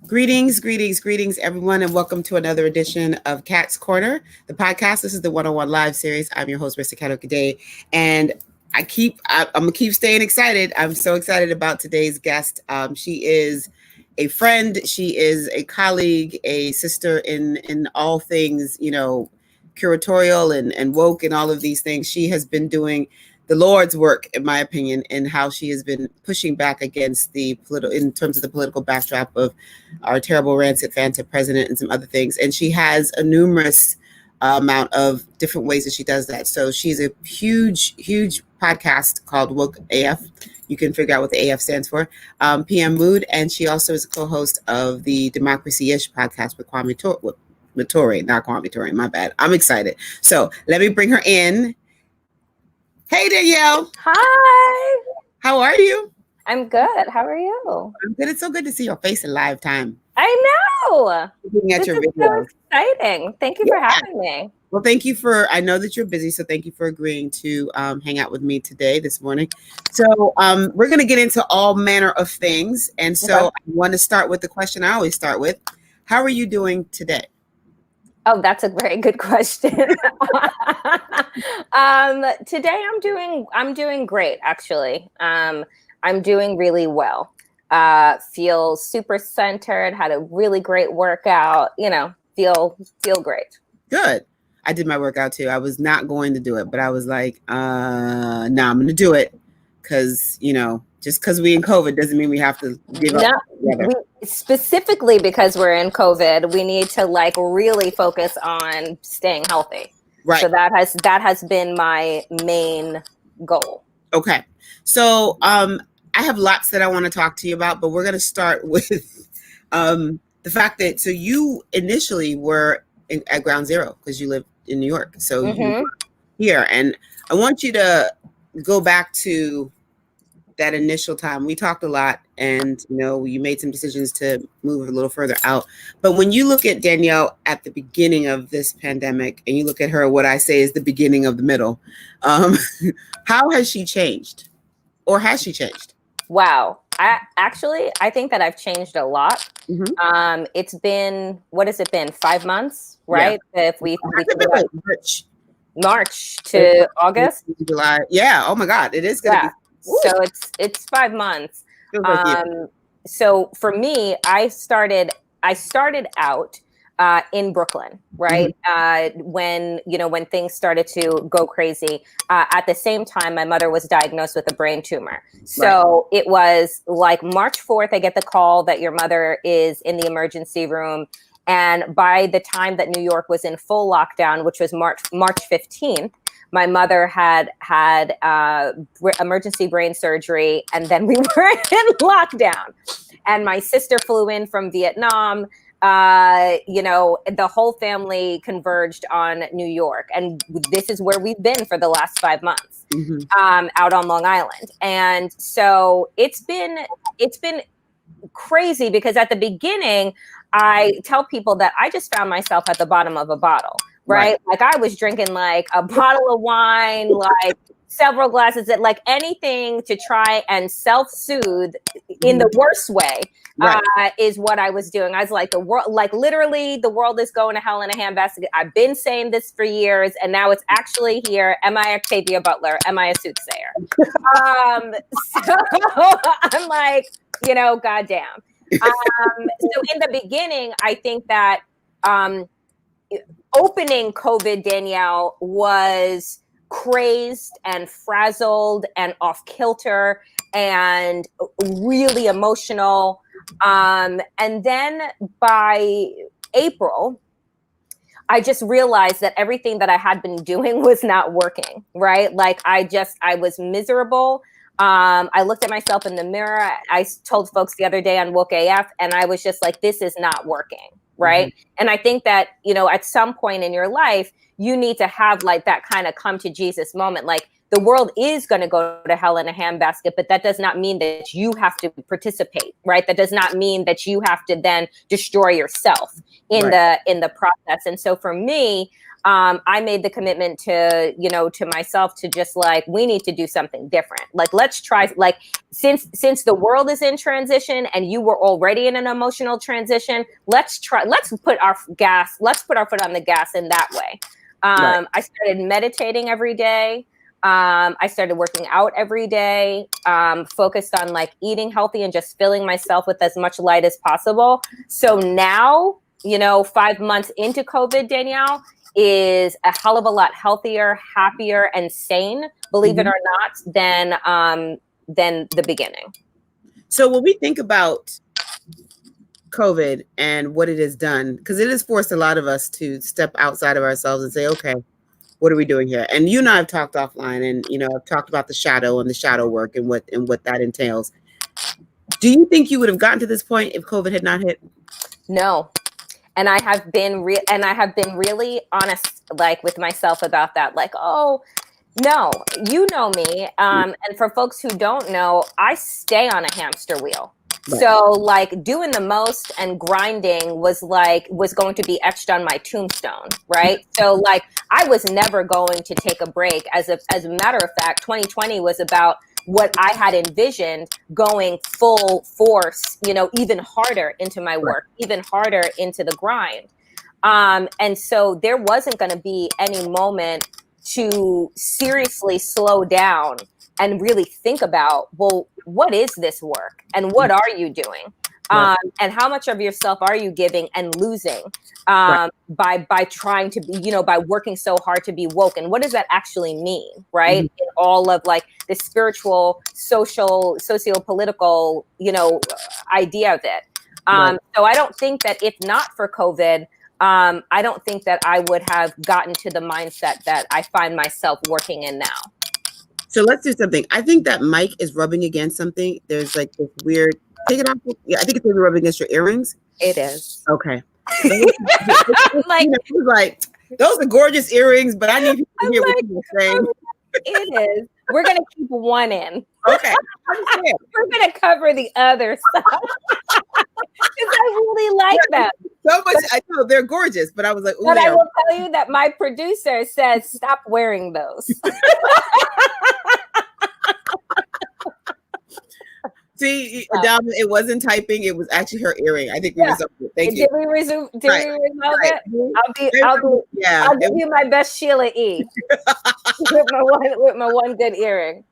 Greetings, everyone, and welcome to another edition of Cat's Corner, the podcast. This is the one-on-one live series. I'm your host, Mr. Kato Kade, and I'm gonna keep staying excited. I'm so excited about today's guest. She is a friend, she is a colleague, a sister in all things, curatorial and woke and all of these things. She has been doing the Lord's work, in my opinion, and how she has been pushing back against in terms of the political backdrop of our terrible rancid Fanta president and some other things. And she has a numerous amount of different ways that she does that. So she's a huge podcast called Woke AF. You can figure out what the AF stands for. PM Mood, and she also is a co-host of the Democracy-ish podcast with Kwame Ture, not Kwame Ture, my bad. I'm excited. So let me bring her in. Hey, Danielle. Hi. How are you? I'm good. How are you? I'm good. It's so good to see your face in live time. I know. Looking at this your is videos. So exciting. Thank you for having me. Well, I know that you're busy, so thank you for agreeing to hang out with me this morning. So we're going to get into all manner of things. And so I want to start with the question I always start with. How are you doing today? Oh, that's a very good question. Today I'm doing great, actually. I'm doing really well. Feel super centered, had a really great workout, feel great. Good. I did my workout too. I was not going to do it, but I was like, no, I'm going to do it because, just because we in COVID doesn't mean we have to give up. Specifically because we're in COVID, we need to really focus on staying healthy. Right. So that has been my main goal. Okay. So I have lots that I want to talk to you about, but we're going to start with the fact that you initially were at Ground Zero because you live in New York. So you were here, and I want you to go back to that initial time. We talked a lot, and you made some decisions to move a little further out. But when you look at Danielle at the beginning of this pandemic, and you look at her, what I say is the beginning of the middle, how has she changed, or has she changed? Wow, I think that I've changed a lot. Mm-hmm. It's been, what has it been? 5 months, right? Yeah. If we March to August, July. Yeah. Oh my God, it is gonna be. So it's 5 months. So for me, I started out in Brooklyn, right? Mm-hmm. When things started to go crazy. At the same time, my mother was diagnosed with a brain tumor. So It was like March 4th, I get the call that your mother is in the emergency room. And by the time that New York was in full lockdown, which was March 15th, my mother had emergency brain surgery, and then we were in lockdown. And my sister flew in from Vietnam. The whole family converged on New York, and this is where we've been for the last 5 months, out on Long Island. And so it's been crazy because at the beginning, I tell people that I just found myself at the bottom of a bottle. Right? Like I was drinking a bottle of wine, several glasses, anything to try and self-soothe in the worst way is what I was doing. I was like, the world, literally the world is going to hell in a handbasket. I've been saying this for years, and now it's actually here. Am I Octavia Butler? Am I a soothsayer? So I'm like, goddamn. So in the beginning, I think that, opening COVID, Danielle, was crazed and frazzled and off kilter and really emotional. And then by April, I just realized that everything that I had been doing was not working, right? I was miserable. I looked at myself in the mirror. I told folks the other day on Woke AF, and I was just like, this is not working. Right. Mm-hmm. And I think that, at some point in your life, you need to have that kind of come to Jesus moment. the world is going to go to hell in a handbasket, but that does not mean that you have to participate, right? That does not mean that you have to then destroy yourself in the process. And so for me, I made the commitment to, to myself to just like, we need to do something different. Like, let's try, like, since the world is in transition and you were already in an emotional transition, let's put our foot on the gas in that way. I started meditating every day. I started working out every day, focused on like eating healthy and just filling myself with as much light as possible. So now, 5 months into COVID, Danielle is a hell of a lot healthier, happier, and sane, believe it or not, than the beginning. So when we think about COVID and what it has done, because it has forced a lot of us to step outside of ourselves and say, okay, what are we doing here? And you and I have talked offline, and I've talked about the shadow and the shadow work and what that entails. Do you think you would have gotten to this point if COVID had not hit? No. And I have been really honest, like, with myself about that. Like, oh, no, you know me. And for folks who don't know, I stay on a hamster wheel. Right. So like doing the most and grinding was going to be etched on my tombstone, right? So like I was never going to take a break. As a matter of fact, 2020 was about what I had envisioned going full force, even harder into my work, even harder into the grind. And so there wasn't going to be any moment to seriously slow down and really think about, well, what is this work and what are you doing? And how much of yourself are you giving and losing by trying to be, by working so hard to be woke? And what does that actually mean, right? In all of like the spiritual, social, socio-political, idea of it. So I don't think that if not for COVID, I don't think that I would have gotten to the mindset that I find myself working in now. So let's do something. I think that mic is rubbing against something. There's like this weird, take it off. Yeah, I think it's maybe rubbing against your earrings. It is. Okay. Like, those are gorgeous earrings, but I need you to hear what you're saying. It is. We're going to keep one in. Okay. We're going to cover the other side. Because I really like them. So much. I know they're gorgeous, but I was like, but I will tell you that my producer says, stop wearing those. See, it wasn't typing. It was actually her earring. I think we resolved it. Thank you. Did we resolve it? I'll give you my best Sheila E. with my one good earring.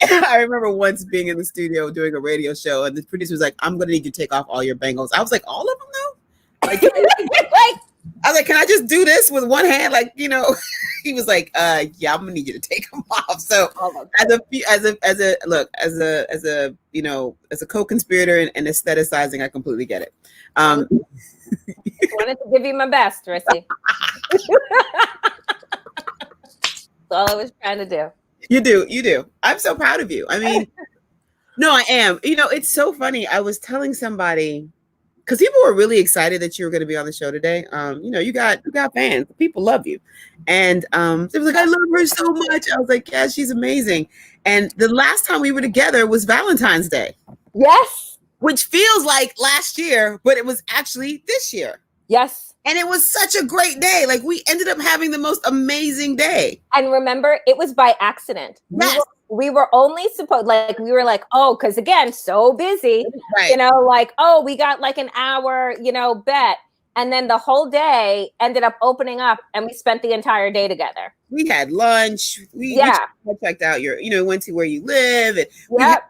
I remember once being in the studio doing a radio show, and the producer was like, I'm going to need you to take off all your bangles. I was like, all of them though? Like, I was like, can I just do this with one hand? Like, he was like, yeah, I'm gonna need you to take them off. So as a co-conspirator and aestheticizing, I completely get it. Wanted to give you my best, Rissy. That's all I was trying to do. You do. I'm so proud of you. I mean, no, I am. It's so funny. I was telling somebody, because people were really excited that you were going to be on the show today. You got fans. People love you. And they were like, I love her so much. I was like, yeah, she's amazing. And the last time we were together was Valentine's Day. Yes. Which feels like last year, but it was actually this year. Yes. And it was such a great day. Like, we ended up having the most amazing day. And remember, it was by accident. Yes. We were only supposed, because again, so busy, right. We got like an hour, bet. And then the whole day ended up opening up and we spent the entire day together. We had lunch. We checked out went to where you live. And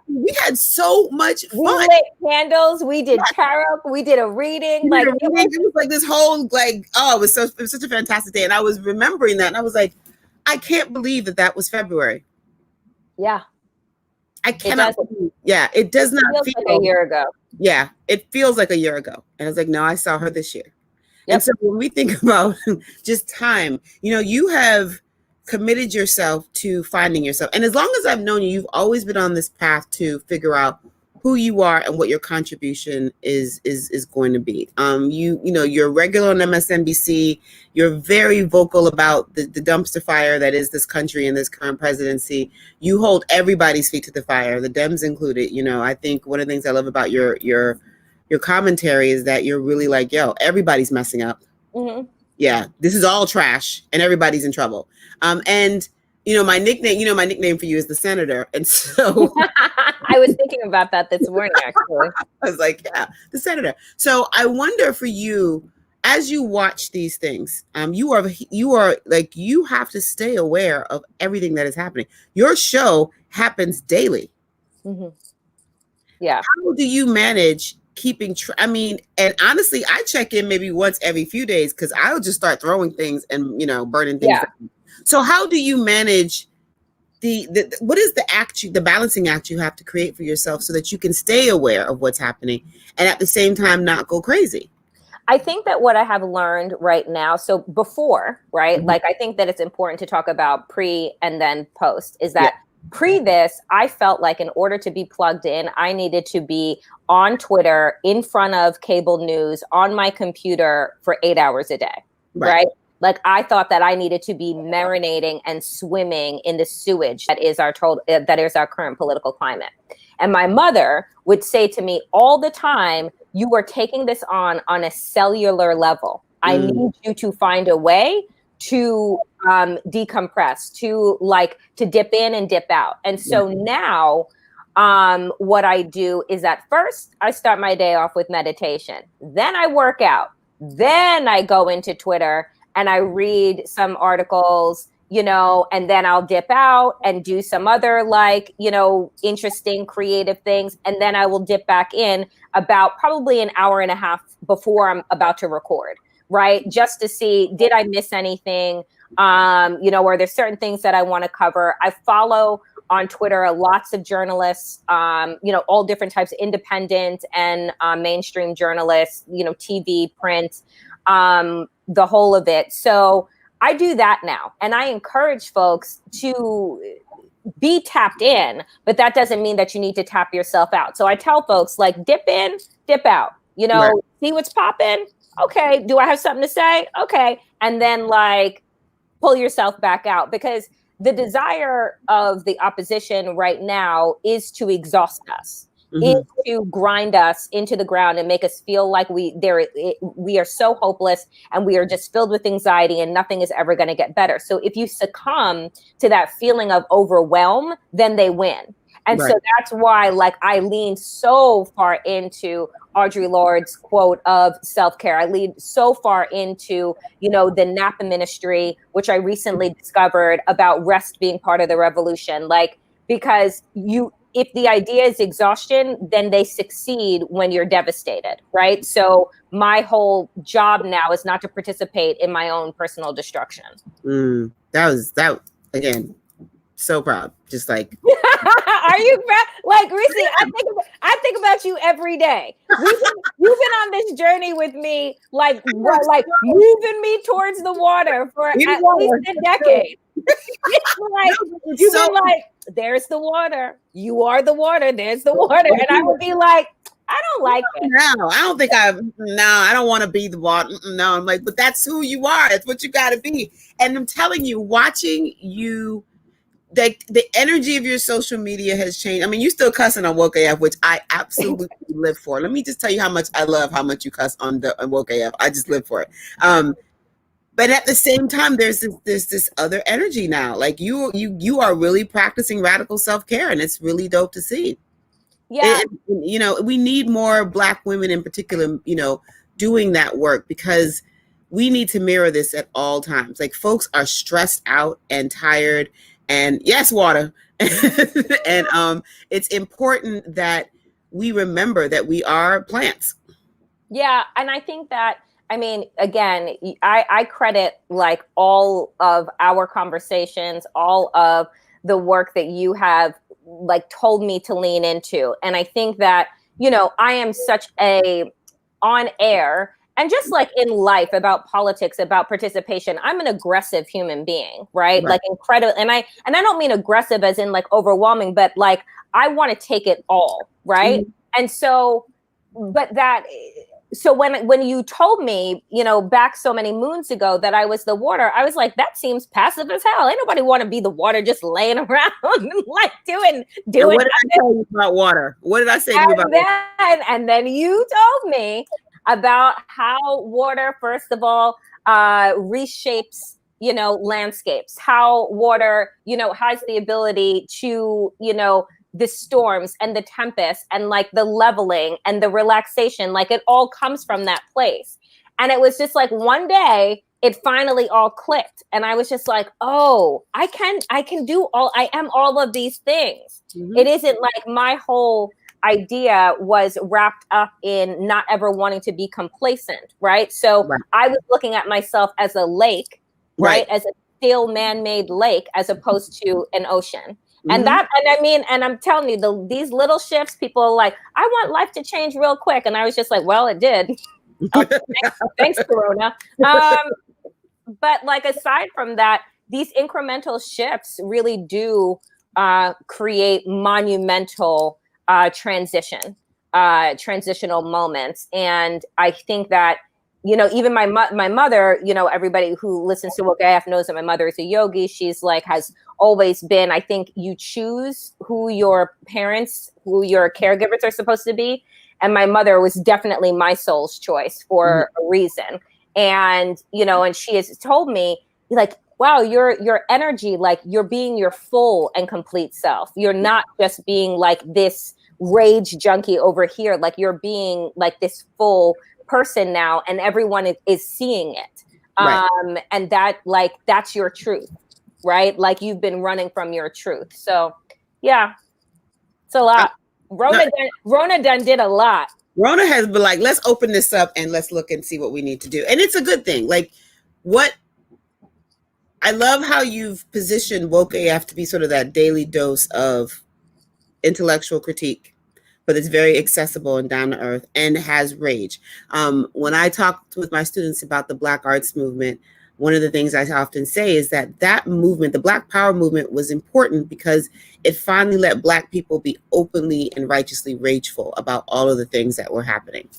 we had so much fun. We lit candles. We did karaoke. We did a reading. It was like this whole, it was such a fantastic day. And I was remembering that. And I was like, I can't believe that was February. Yeah. I cannot. It does not feel like a year ago. Yeah, it feels like a year ago. And I was like, no, I saw her this year. Yep. And so when we think about just time, you have committed yourself to finding yourself. And as long as I've known you, you've always been on this path to figure out who you are and what your contribution is going to be. You're regular on MSNBC. You're very vocal about the dumpster fire that is this country and this current presidency. You hold everybody's feet to the fire, the Dems included. I think one of the things I love about your commentary is that you're really like, yo, everybody's messing up. Mm-hmm. Yeah, this is all trash and everybody's in trouble. And my nickname for you is the Senator. And so I was thinking about that this morning, actually. I was like, yeah, the Senator. So I wonder for you, as you watch these things, you are like, you have to stay aware of everything that is happening. Your show happens daily. Mm-hmm. Yeah. How do you manage keeping and honestly, I check in maybe once every few days because I'll just start throwing things and burning things down. So how do you manage what is the balancing act you have to create for yourself so that you can stay aware of what's happening and at the same time not go crazy? I think that what I have learned right now, so before, right, Mm-hmm. like I think that it's important to talk about pre and then post, is that pre this, I felt like in order to be plugged in, I needed to be on Twitter, in front of cable news, on my computer for 8 hours a day, right? Like I thought that I needed to be marinating and swimming in the sewage that is our current political climate. And my mother would say to me all the time, you are taking this on a cellular level. I need you to find a way to decompress, to dip in and dip out. And so now what I do is that first I start my day off with meditation. Then I work out. Then I go into Twitter and I read some articles, and then I'll dip out and do some other interesting creative things. And then I will dip back in about probably an hour and a half before I'm about to record, right? Just to see, did I miss anything? Are there certain things that I want to cover? I follow on Twitter lots of journalists, all different types of independent and mainstream journalists, TV, print, the whole of it. So I do that now. And I encourage folks to be tapped in, but that doesn't mean that you need to tap yourself out. So I tell folks dip in, dip out, see what's popping. Okay. Do I have something to say? Okay. And then pull yourself back out, because the desire of the opposition right now is to exhaust us. Is to grind us into the ground and make us feel like we are so hopeless and we are just filled with anxiety and nothing is ever going to get better. So if you succumb to that feeling of overwhelm, then they win. And so that's why I lean so far into Audre Lorde's quote of self-care. I lean so far into, the Napa ministry, which I recently discovered about rest being part of the revolution. Because if the idea is exhaustion, then they succeed when you're devastated, right? So my whole job now is not to participate in my own personal destruction. That again, so proud. Just are you proud? Reese, I think about you every day. You've been on this journey with me, moving me towards the water for at least a decade. You've been there's the water. You are the water. There's the water. And I would be like, I don't like it. No, I don't think I don't want to be the water. No, I'm but that's who you are. That's what you got to be. And I'm telling you, watching you, the energy of your social media has changed. I mean, you still cussing on Woke AF, which I absolutely live for. Let me just tell you how much I love how much you cuss on Woke AF. I just live for it. But at the same time, there's this other energy now. You are really practicing radical self-care, and it's really dope to see. Yeah. We need more Black women in particular, doing that work, because we need to mirror this at all times. Folks are stressed out and tired, and yes, water. And it's important that we remember that we are plants. Yeah. And I think that, again, I credit all of our conversations, all of the work that you have told me to lean into. And I think that, I am such a on air and just in life, about politics, about participation, I'm an aggressive human being, right? Incredible. And I don't mean aggressive as in overwhelming, but I want to take it all, right? Mm-hmm. And so, so when you told me, back so many moons ago that I was the water, I was like, that seems passive as hell. Ain't nobody want to be the water just laying around like doing. And what did I tell you about water? What did I say to you about water? And then you told me about how water, first of all, reshapes, landscapes, how water, has the ability to, the storms and the tempests and like the leveling and the relaxation, like it all comes from that place. And it was just like one day it finally all clicked. And I was just like, oh, I can do I am all of these things. Mm-hmm. It isn't like my whole idea was wrapped up in not ever wanting to be complacent, right? So right. I was looking at myself as a lake, right? As a still man-made lake as opposed to an ocean. And and I'm telling you, these little shifts, people are like, I want life to change real quick. And I was just like, well, it did. Thanks, Corona. But like, aside from that, these incremental shifts really do create monumental transitional moments. And I think that, even my mother, everybody who listens to WOOSah knows that my mother is a yogi. She's like, has always been, I think you choose who your caregivers are supposed to be. And my mother was definitely my soul's choice for a reason. And, and she has told me like, wow, your energy, like you're being your full and complete self. You're not just being like this rage junkie over here. Like you're being like this full person now, and everyone is seeing it. Right. And that, like, that's your truth, right? Like you've been running from your truth. So yeah, it's a lot. Rona done did a lot. Rona has been like, let's open this up and let's look and see what we need to do. And it's a good thing. Like, I love how you've positioned Woke AF to be sort of that daily dose of intellectual critique, but it's very accessible and down to earth and has rage. When I talked with my students about the Black arts movement, one of the things I often say is that movement, the Black Power movement, was important because it finally let Black people be openly and righteously rageful about all of the things that were happening.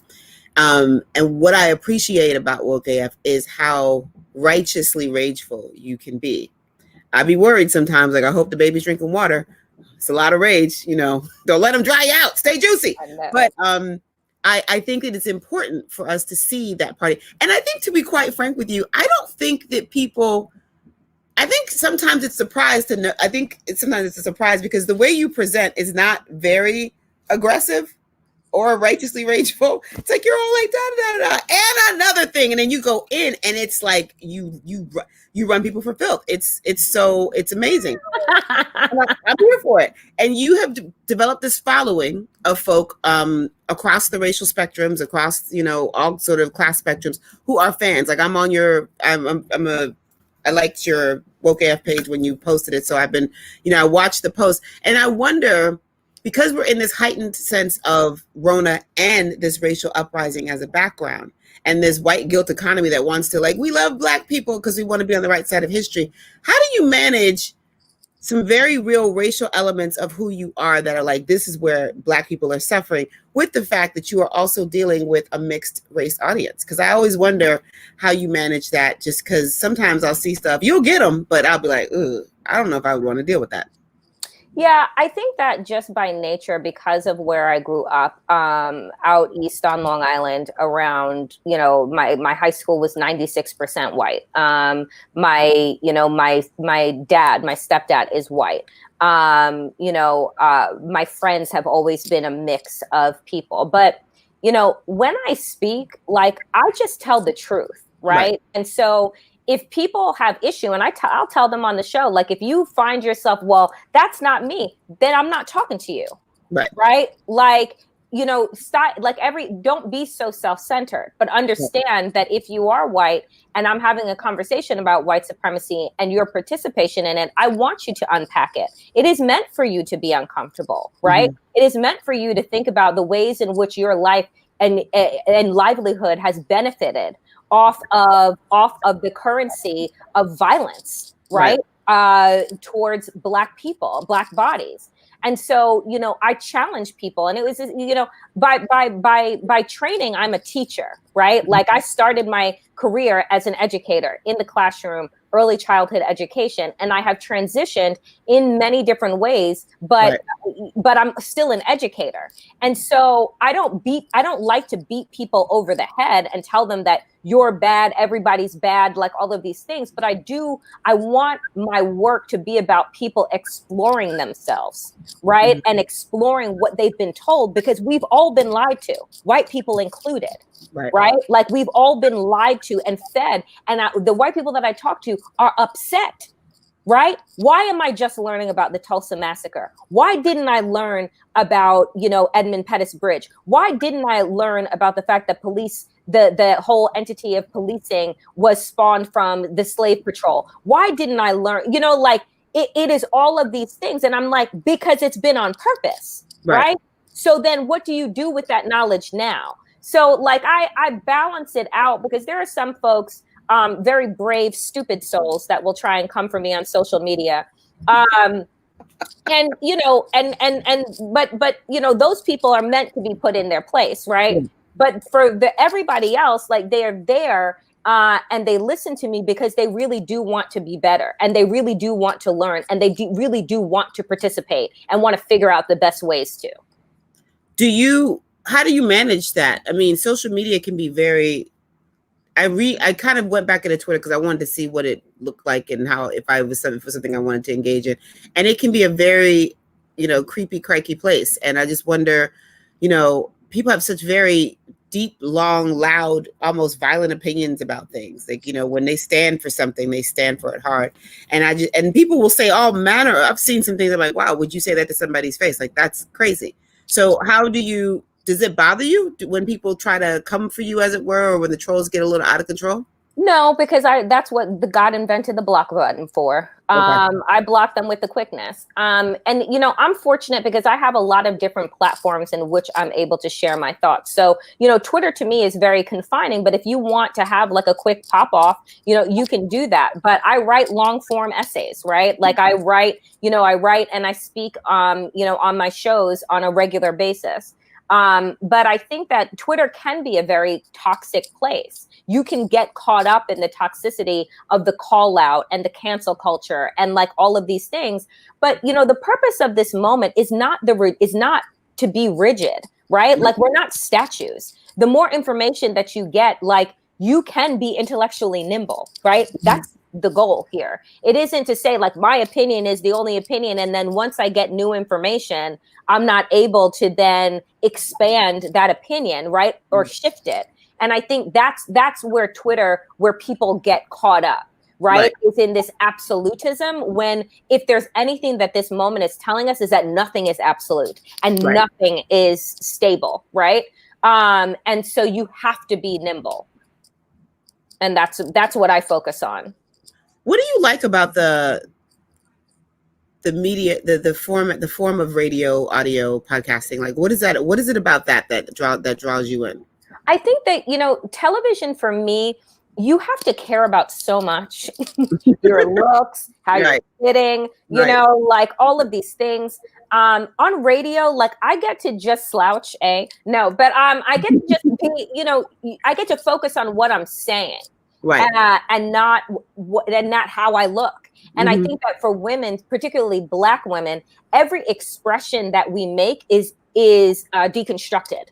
And what I appreciate about Woke AF is how righteously rageful you can be. I'd be worried sometimes, like, I hope the baby's drinking water. It's a lot of rage, don't let them dry out, stay juicy. But I think that it's important for us to see that party. And I think, to be quite frank with you, I don't think that I think sometimes it's sometimes it's a surprise because the way you present is not very aggressive or righteously rageful. It's like you're all like da da da da, and another thing, and then you go in, and it's like you run people for filth. It's amazing. I'm here for it. And you have developed this following of folk across the racial spectrums, across all sort of class spectrums, who are fans. Like I liked your Woke AF page when you posted it, so I've been I watched the post, and I wonder, because we're in this heightened sense of Rona and this racial uprising as a background, and this white guilt economy that wants to, like, we love Black people because we want to be on the right side of history. How do you manage some very real racial elements of who you are that are like, this is where Black people are suffering, with the fact that you are also dealing with a mixed race audience? Because I always wonder how you manage that, just because sometimes I'll see stuff, you'll get them, but I'll be like, I don't know if I would want to deal with that. Yeah, I think that just by nature, because of where I grew up, out east on Long Island, around, my high school was 96% white. My stepdad is white. My friends have always been a mix of people. But, when I speak, like, I just tell the truth, right? And so if people have issue, and I'll tell them on the show, like, if you find yourself, well, that's not me, then I'm not talking to you. Right. Like, stop, like, don't be so self-centered, but understand that if you are white and I'm having a conversation about white supremacy and your participation in it, I want you to unpack it. It is meant for you to be uncomfortable, right? Mm-hmm. It is meant for you to think about the ways in which your life and livelihood has benefited off of the currency of violence, right? Towards Black people, Black bodies. And so, I challenge people, and it was, by training, I'm a teacher, right? Like I started my career as an educator in the classroom, early childhood education, and I have transitioned in many different ways, but I'm still an educator. And so I don't like to beat people over the head and tell them that you're bad, everybody's bad, like all of these things. But I want my work to be about people exploring themselves, right? And exploring what they've been told, because we've all been lied to, white people included. Right? Like we've all been lied to and fed. And the white people that I talk to are upset, right? Why am I just learning about the Tulsa massacre? Why didn't I learn about, Edmund Pettus Bridge? Why didn't I learn about the fact that police, the whole entity of policing was spawned from the slave patrol? Why didn't I learn, it is all of these things. And I'm like, because it's been on purpose, right? So then what do you do with that knowledge now? So like I balance it out, because there are some folks, very brave, stupid souls that will try and come for me on social media. But those people are meant to be put in their place, right? But for everybody else, like they are there and they listen to me because they really do want to be better, and they really do want to learn, and they really do want to participate and want to figure out the best ways to. How do you manage that? I mean, social media can be very, I kind of went back into Twitter because I wanted to see what it looked like and how, if I was something I wanted to engage in. And it can be a very, creepy, crikey place. And I just wonder, people have such very deep, long, loud, almost violent opinions about things. Like, when they stand for something, they stand for it hard. And people will say all manner. I've seen some things I'm like, wow, would you say that to somebody's face? Like, that's crazy. So does it bother you when people try to come for you, as it were, or when the trolls get a little out of control? No, because that's what God invented the block button for. I block them with the quickness. And I'm fortunate because I have a lot of different platforms in which I'm able to share my thoughts. So, Twitter to me is very confining, but if you want to have like a quick pop off, you can do that. But I write long form essays, right? Like I write and I speak, on my shows on a regular basis. But I think that Twitter can be a very toxic place. You can get caught up in the toxicity of the call out and the cancel culture and like all of these things. But, the purpose of this moment is not to be rigid, right? Like we're not statues. The more information that you get, like you can be intellectually nimble, right? That's the goal here. It isn't to say like my opinion is the only opinion, and then once I get new information, I'm not able to then expand that opinion, right? Or shift it. And I think that's where people get caught up, right? Is in this absolutism, when if there's anything that this moment is telling us is that nothing is absolute and nothing is stable, right? And so you have to be nimble. And that's what I focus on. What do you like about the media, the form of radio, audio, podcasting? Like, what is it about that draws you in? I think that, television for me, you have to care about so much. Your looks, how you're sitting, like all of these things. On radio, like I get to just slouch, I get to just be, I get to focus on what I'm saying. And not how I look. And I think that for women, particularly Black women, every expression that we make is deconstructed,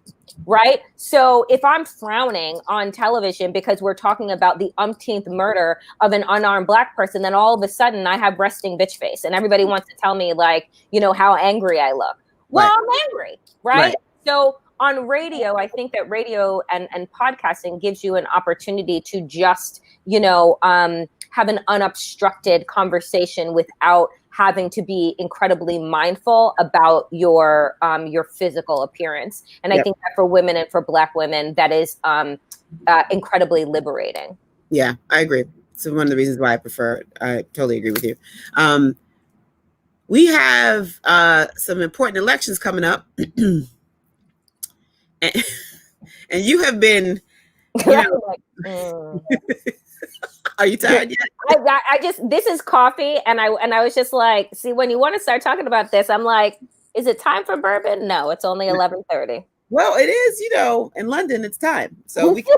right? So if I'm frowning on television because we're talking about the umpteenth murder of an unarmed Black person, then all of a sudden I have resting bitch face, and everybody wants to tell me like, how angry I look. Well, I'm angry, right? So on radio, I think that radio and podcasting gives you an opportunity to just, have an unobstructed conversation without having to be incredibly mindful about your physical appearance. And I think that for women and for Black women, that is incredibly liberating. Yeah, I agree. So one of the reasons why I prefer it. I totally agree with you. We have some important elections coming up. And you have been, Are you tired yet? I just, this is coffee. And I was just like, see, when you want to start talking about this, I'm like, Is it time for bourbon? No, it's only 11:30. Well, it is, in London, it's time. So we can,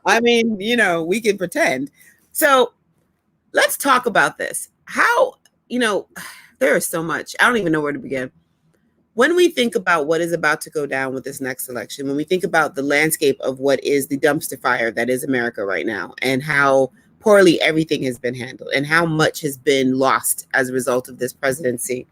I mean, we can pretend. So let's talk about this. How, there is so much. I don't even know where to begin. When we think about what is about to go down with this next election, when we think about the landscape of what is the dumpster fire that is America right now, and how poorly everything has been handled and how much has been lost as a result of this presidency,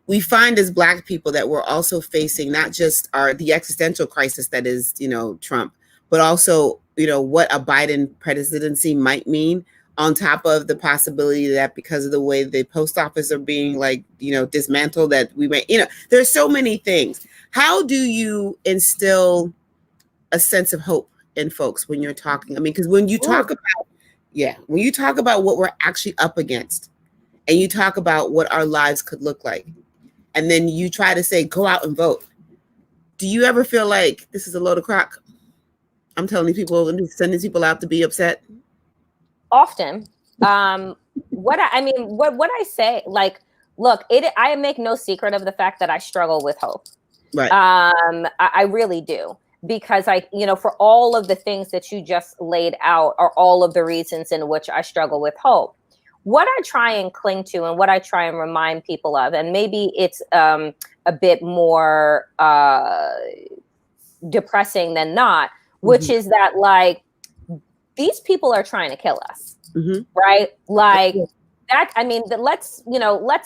we find as Black people that we're also facing not just the existential crisis that is, Trump, but also, what a Biden presidency might mean, on top of the possibility that because of the way the post office are being dismantled, that we may, there's so many things. How do you instill a sense of hope in folks when you're talking? I mean, because when you talk about what we're actually up against, and you talk about what our lives could look like, and then you try to say, go out and vote. Do you ever feel like this is a load of crock? I'm telling people, I'm just sending people out to be upset. Often. What I say, look, I make no secret of the fact that I struggle with hope. Right. I really do, because for all of the things that you just laid out are all of the reasons in which I struggle with hope. What I try and cling to, and what I try and remind people of, and maybe it's a bit more depressing than not, which is that these people are trying to kill us, right? That, I mean,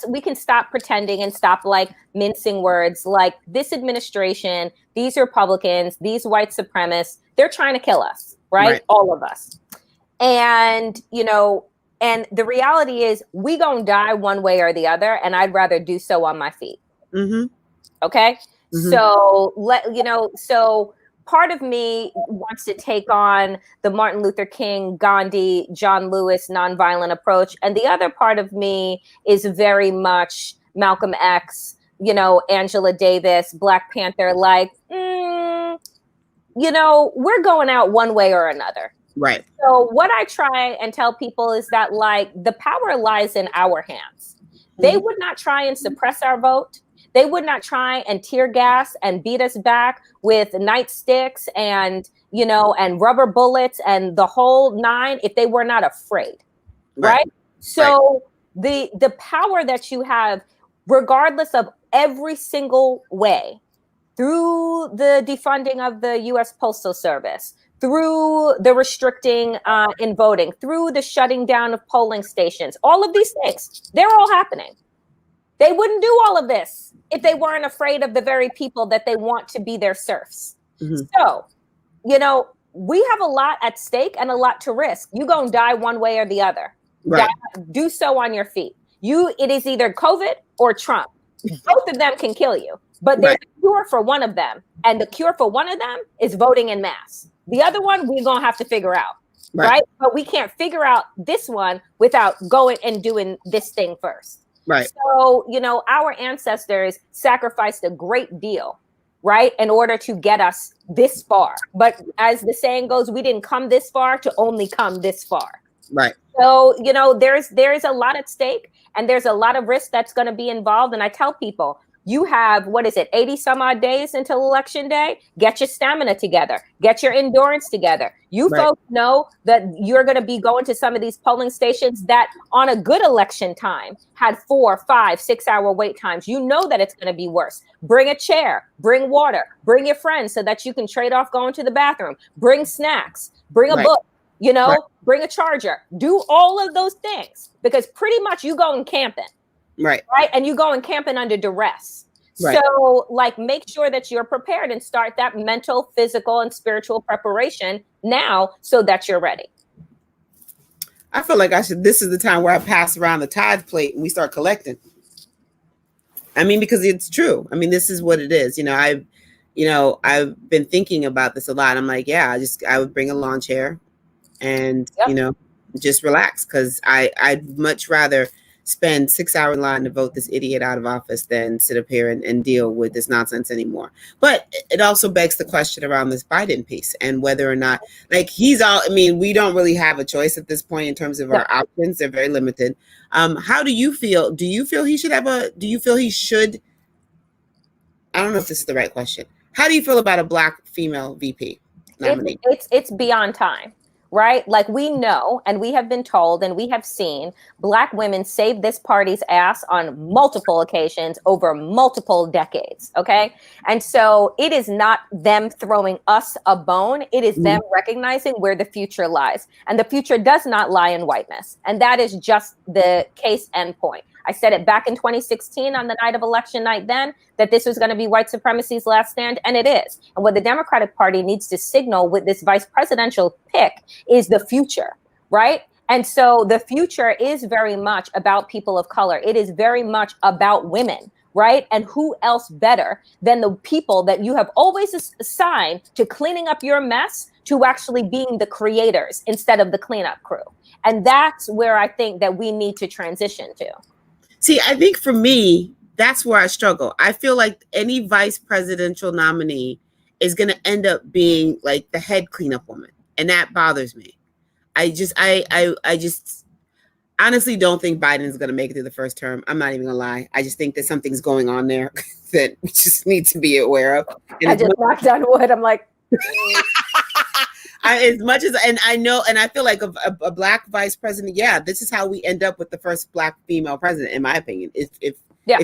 we can stop pretending and stop mincing words. This administration, these Republicans, these white supremacists, they're trying to kill us, right? All of us. And, and the reality is we gonna die one way or the other, and I'd rather do so on my feet. Okay? So so part of me wants to take on the Martin Luther King, Gandhi, John Lewis nonviolent approach. And the other part of me is very much Malcolm X, Angela Davis, Black Panther, we're going out one way or another. Right. So what I try and tell people is that the power lies in our hands. They would not try and suppress our vote. They would not try and tear gas and beat us back with nightsticks and, and rubber bullets and the whole nine if they were not afraid. Right? So the power that you have, regardless of every single way, through the defunding of the U.S. Postal Service, through the restricting in voting, through the shutting down of polling stations, all of these things, they're all happening. They wouldn't do all of this if they weren't afraid of the very people that they want to be their serfs. So, we have a lot at stake and a lot to risk. You're going to die one way or the other. Do so on your feet. It is either COVID or Trump. Both of them can kill you, but there's a cure for one of them. And the cure for one of them is voting in mass. The other one, we're going to have to figure out. Right? But we can't figure out this one without going and doing this thing first. Right. So, our ancestors sacrificed a great deal, right, in order to get us this far. But as the saying goes, we didn't come this far to only come this far. Right. So, there's a lot at stake, and there's a lot of risk that's going to be involved. And I tell people, you have, 80 some odd days until election day? Get your stamina together. Get your endurance together. You folks know that you're going to be going to some of these polling stations that on a good election time had 4, 5, 6 hour wait times. You know that it's going to be worse. Bring a chair, bring water, bring your friends so that you can trade off going to the bathroom. Bring snacks, bring a book, bring a charger. Do all of those things, because pretty much you going camping. Right. And you going camping under duress. So make sure that you're prepared and start that mental, physical, and spiritual preparation now so that you're ready. I feel like this is the time where I pass around the tithe plate and we start collecting. I mean, because it's true. I mean, this is what it is. I've been thinking about this a lot. I'm like, I would bring a lawn chair and, just relax, because I'd much rather spend 6 hours in line to vote this idiot out of office than sit up here and deal with this nonsense anymore. But it also begs the question around this Biden piece and whether or not, like, we don't really have a choice at this point in terms of our options. They're very limited. How do you feel? Do you feel he should I don't know if this is the right question. How do you feel about a Black female VP nominee? It's beyond time, right? Like, we know, and we have been told, and we have seen Black women save this party's ass on multiple occasions over multiple decades, okay? And so it is not them throwing us a bone. It is them recognizing where the future lies. And the future does not lie in whiteness. And that is just the case end point. I said it back in 2016 on the night of election night then, that this was going to be white supremacy's last stand, and it is. And what the Democratic Party needs to signal with this vice presidential pick is the future, right? And so the future is very much about people of color. It is very much about women, right? And who else better than the people that you have always assigned to cleaning up your mess to actually being the creators instead of the cleanup crew. And that's where I think that we need to transition to. See, I think for me, that's where I struggle. I feel like any vice presidential nominee is going to end up being like the head cleanup woman. And that bothers me. I just honestly don't think Biden is going to make it through the first term. I'm not even going to lie. I just think that something's going on there that we just need to be aware of. And I just knocked on wood. I'm like... as much as, and I know, and I feel like a Black vice president, this is how we end up with the first Black female president, in my opinion, if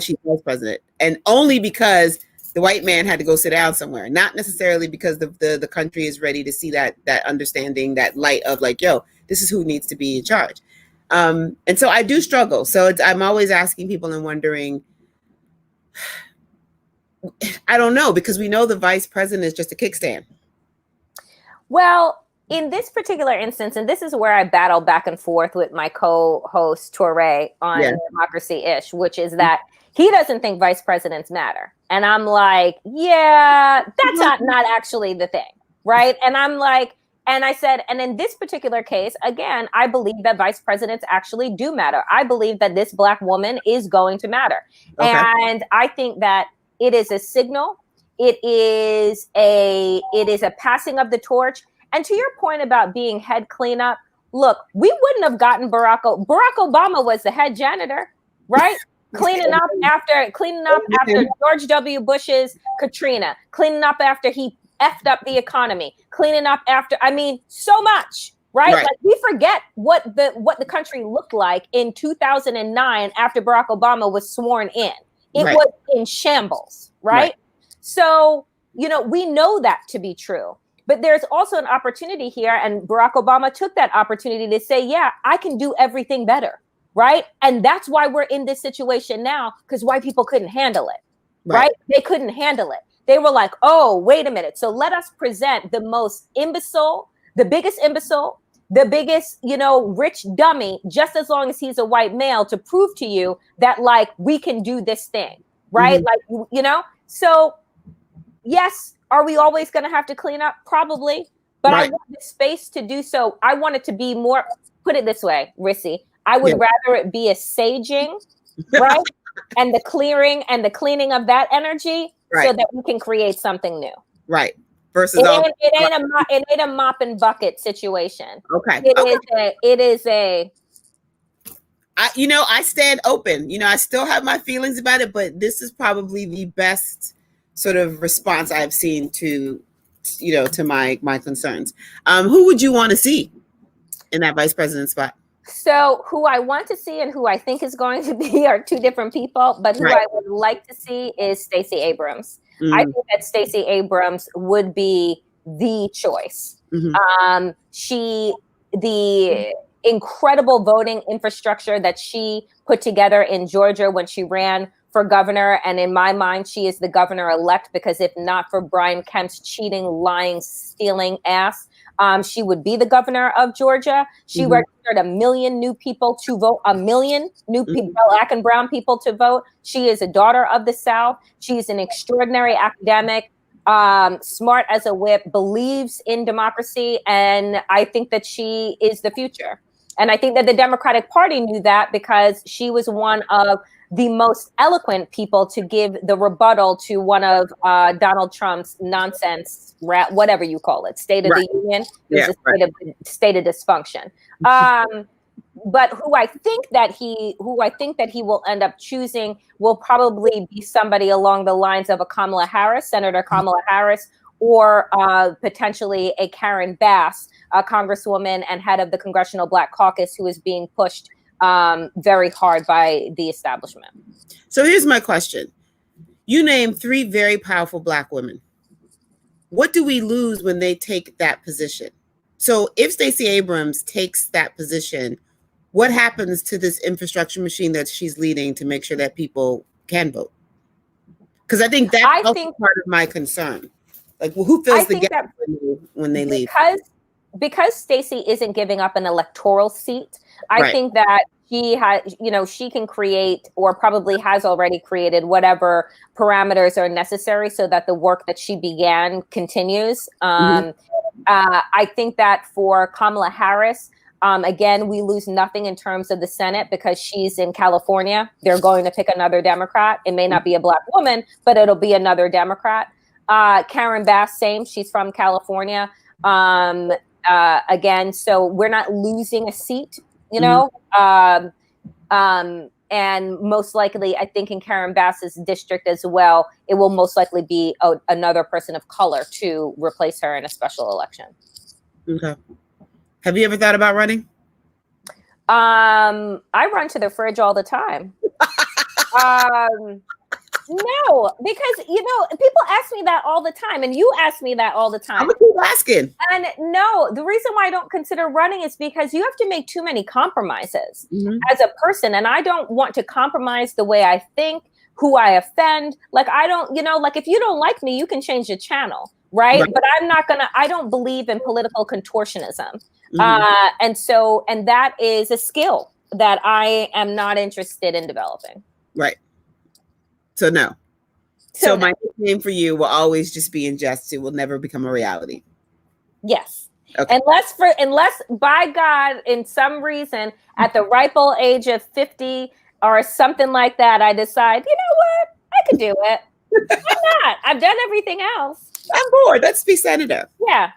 she's vice president. And only because the white man had to go sit down somewhere, not necessarily because the country is ready to see that understanding, that light of like, yo, this is who needs to be in charge. And so I do struggle. So I'm always asking people and wondering, I don't know, because we know the vice president is just a kickstand. Well, in this particular instance, and this is where I battle back and forth with my co-host Torre on Democracy-ish, which is that he doesn't think vice presidents matter. And I'm like, yeah, that's not actually the thing, right? And I'm like, and I said, and in this particular case, again, I believe that vice presidents actually do matter. I believe that this Black woman is going to matter. Okay. And I think that it is a signal. It is a passing of the torch. And to your point about being head cleanup, look, we wouldn't have gotten Barack Obama was the head janitor, right? cleaning up after George W. Bush's Katrina, cleaning up after he effed up the economy, cleaning up after, I mean, so much, right? Like, we forget what the country looked like in 2009 after Barack Obama was sworn in. It was in shambles, right? So, we know that to be true. But there's also an opportunity here, and Barack Obama took that opportunity to say, yeah, I can do everything better, right? And that's why we're in this situation now, because white people couldn't handle it, right? They couldn't handle it. They were like, oh, wait a minute. So let us present the most imbecile, the biggest, rich dummy, just as long as he's a white male, to prove to you that, like, we can do this thing, right? Like, so yes, are we always going to have to clean up? Probably. But I want the space to do so. I want it to be more, put it this way, Rissy, I would rather it be a saging, right? And the clearing and the cleaning of that energy so that we can create something new. Right. Versus it ain't a mop and bucket situation. Okay. It is a I stand open. I still have my feelings about it, but this is probably the best sort of response I've seen to my concerns. Who would you want to see in that vice president spot? So who I want to see and who I think is going to be are two different people, but who I would like to see is Stacey Abrams. I think that Stacey Abrams would be the choice. The incredible voting infrastructure that she put together in Georgia when she ran for governor. And in my mind, she is the governor elect, because if not for Brian Kemp's cheating, lying, stealing ass, she would be the governor of Georgia. She registered 1 million new people to vote, 1 million new people, Black and brown people to vote. She is a daughter of the South. She's an extraordinary academic, smart as a whip, believes in democracy. And I think that she is the future. And I think that the Democratic Party knew that because she was one of the most eloquent people to give the rebuttal to one of Donald Trump's nonsense, whatever you call it, State of the Union. It was a state of dysfunction. But who I think that he will end up choosing will probably be somebody along the lines of a Kamala Harris, Senator Kamala Harris, or potentially a Karen Bass, a congresswoman and head of the Congressional Black Caucus, who is being pushed very hard by the establishment. So here's my question. You named 3 very powerful Black women. What do we lose when they take that position? So if Stacey Abrams takes that position, what happens to this infrastructure machine that she's leading to make sure that people can vote? Because I think that's part of my concern. Like, well, who fills the gap when they leave? Because Stacey isn't giving up an electoral seat, I think that she can create, or probably has already created, whatever parameters are necessary so that the work that she began continues. I think that for Kamala Harris, again, we lose nothing in terms of the Senate because she's in California. They're going to pick another Democrat. It may not be a Black woman, but it'll be another Democrat. Karen Bass, same. She's from California. Again, so we're not losing a seat, you know. And most likely, I think in Karen Bass's district as well, it will most likely be another person of color to replace her in a special election. Okay. Have you ever thought about running? I run to the fridge all the time. No, because, people ask me that all the time, and you ask me that all the time. I'm gonna keep asking. And no, the reason why I don't consider running is because you have to make too many compromises as a person, and I don't want to compromise the way I think, who I offend. Like, I don't, like, if you don't like me, you can change the channel, right? But I don't believe in political contortionism. And that is a skill that I am not interested in developing. Right. So no. So my nickname for you will always just be in jest. It will never become a reality. Yes. Okay. Unless by God, in some reason, at the ripe old age of 50 or something like that, I decide, you know what? I could do it. Why not? I've done everything else. I'm bored. Let's be senator. Yeah.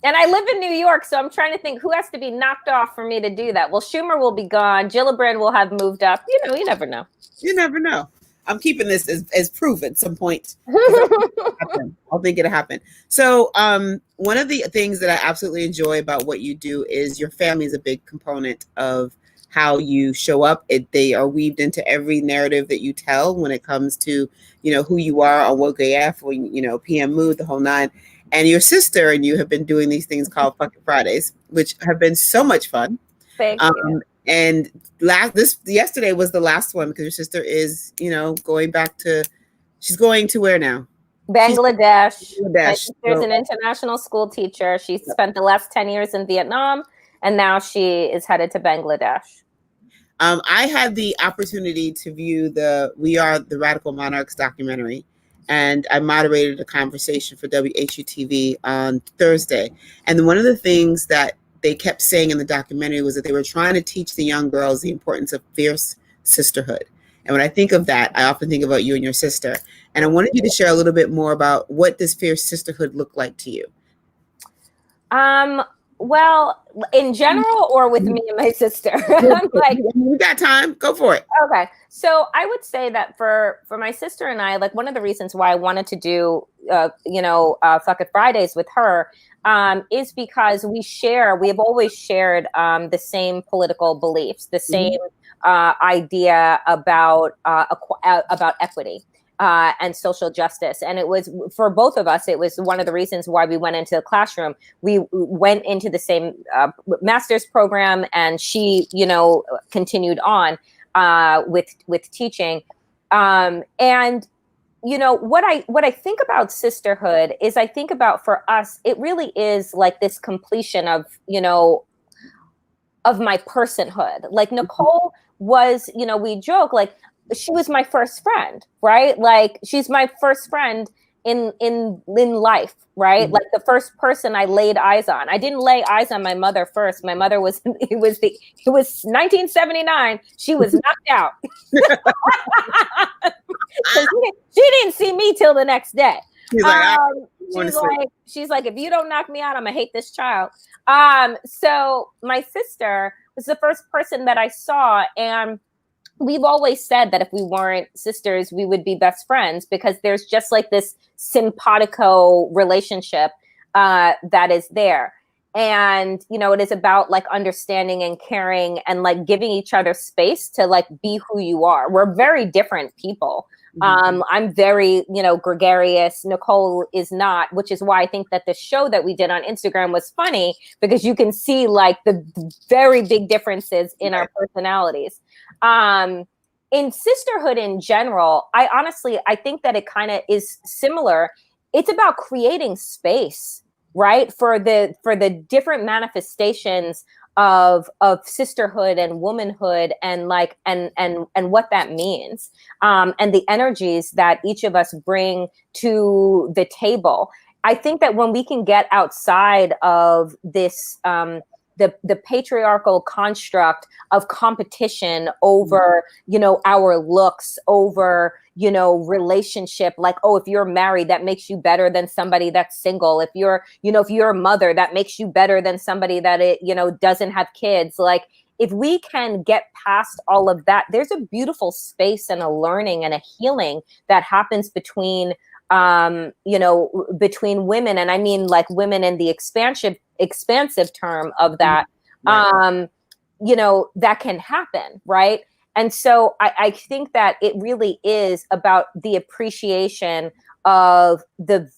And I live in New York, so I'm trying to think who has to be knocked off for me to do that. Well, Schumer will be gone. Gillibrand will have moved up. You never know. You never know. I'm keeping this as proof at some point. I'll think it'll happen. So one of the things that I absolutely enjoy about what you do is your family is a big component of how you show up. They are weaved into every narrative that you tell when it comes to, who you are on Woke AF or, PM Mood, the whole 9. And your sister and you have been doing these things called Fucking Fridays, which have been so much fun. Thank you. And yesterday was the last one because your sister is, going back to, she's going to where now? Bangladesh. My sister's an international school teacher. She spent the last 10 years in Vietnam, and now she is headed to Bangladesh. I had the opportunity to view the We Are the Radical Monarchs documentary, and I moderated a conversation for WHUTV on Thursday. And one of the things that they kept saying in the documentary was that they were trying to teach the young girls the importance of fierce sisterhood. And when I think of that, I often think about you and your sister. And I wanted you to share a little bit more about what this fierce sisterhood looked like to you. Well, in general, or with me and my sister? I'm like, we got time. Go for it. Okay. So I would say that for my sister and I, like, one of the reasons why I wanted to do, Fucking Fridays with her is because we have always shared the same political beliefs, the same idea about equity. And social justice. And it was, for both of us, it was one of the reasons why we went into the classroom. We went into the same master's program, and she, continued on with teaching. And, what I think about sisterhood is, I think about, for us, it really is like this completion of, of my personhood. Like Nicole was, we joke, like, she was my first friend, right? Like, she's my first friend in life, right? Like the first person I laid eyes on. I didn't lay eyes on my mother first. My mother was it was 1979. She was knocked out. She didn't see me till the next day. She's like, if you don't knock me out, I'm gonna hate this child. So my sister was the first person that I saw, and we've always said that if we weren't sisters, we would be best friends, because there's just like this simpatico relationship that is there. And, you know, it is about like understanding and caring and like giving each other space to like be who you are. We're very different people. I'm very, you know, gregarious. Nicole is not, which is why I think that the show that we did on Instagram was funny, because you can see like the very big differences in our personalities. In sisterhood in general, I think that it kind of is similar. It's about creating space, right? For the different manifestations of sisterhood and womanhood, and like, and what that means, and the energies that each of us bring to the table. I think that when we can get outside of this, the patriarchal construct of competition over, you know, our looks, over, you know, relationship, like, oh, if you're married, that makes you better than somebody that's single. If you're, you know, if you're a mother, that makes you better than somebody that you know, doesn't have kids. Like, if we can get past all of that, there's a beautiful space and a learning and a healing that happens between, you know, between women. And I mean, like, women in the expansive term of that, you know, that can happen. Right. And so I think that it really is about the appreciation of the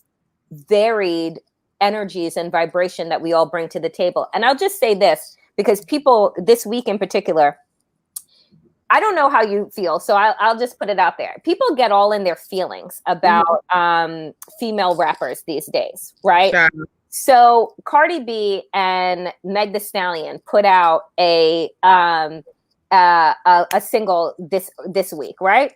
varied energies and vibration that we all bring to the table. And I'll just say this, because people this week in particular, I don't know how you feel, so I'll just put it out there. People get all in their feelings about female rappers these days, right? Sure. So Cardi B and Meg Thee Stallion put out a single this week, right?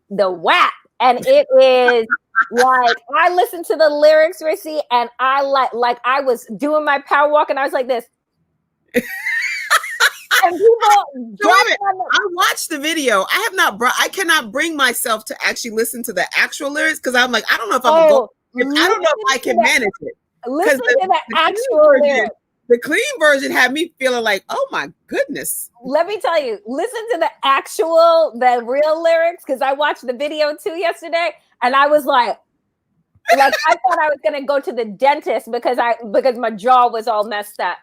The WAP, and it is like, I listened to the lyrics, Rissy, and I like I was doing my power walk, and I was like this. And people, I watched the video. I cannot bring myself to actually listen to the actual lyrics, because I'm like, I don't know if I don't know if I can manage it. Listen to the actual lyrics. The clean version had me feeling like, oh my goodness. Let me tell you, listen to the real lyrics, because I watched the video too yesterday, and I was like I thought I was gonna go to the dentist because my jaw was all messed up.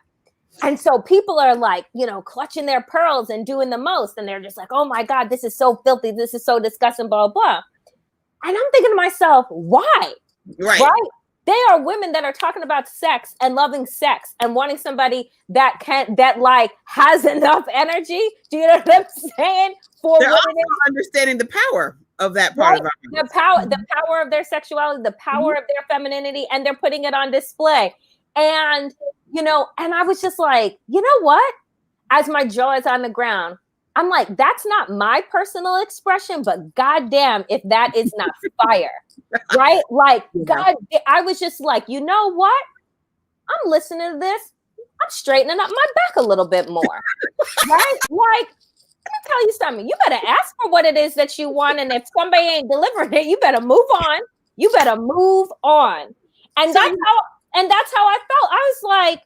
And so people are like, you know, clutching their pearls and doing the most, and they're just like, oh my God, this is so filthy, this is so disgusting, blah, blah. And I'm thinking to myself, why? Right? They are women that are talking about sex and loving sex and wanting somebody that has enough energy. Do you know what I'm saying? They're also understanding the power of that part of our the power of their sexuality, the power of their femininity, and they're putting it on display. And, you know, and I was just like, you know what? As my jaw is on the ground, I'm like, that's not my personal expression, but goddamn, if that is not fire, right? Like, God, I was just like, you know what? I'm listening to this. I'm straightening up my back a little bit more, right? Like, let me tell you something. You better ask for what it is that you want. And if somebody ain't delivering it, you better move on. You better move on. And that's how I felt. I was like,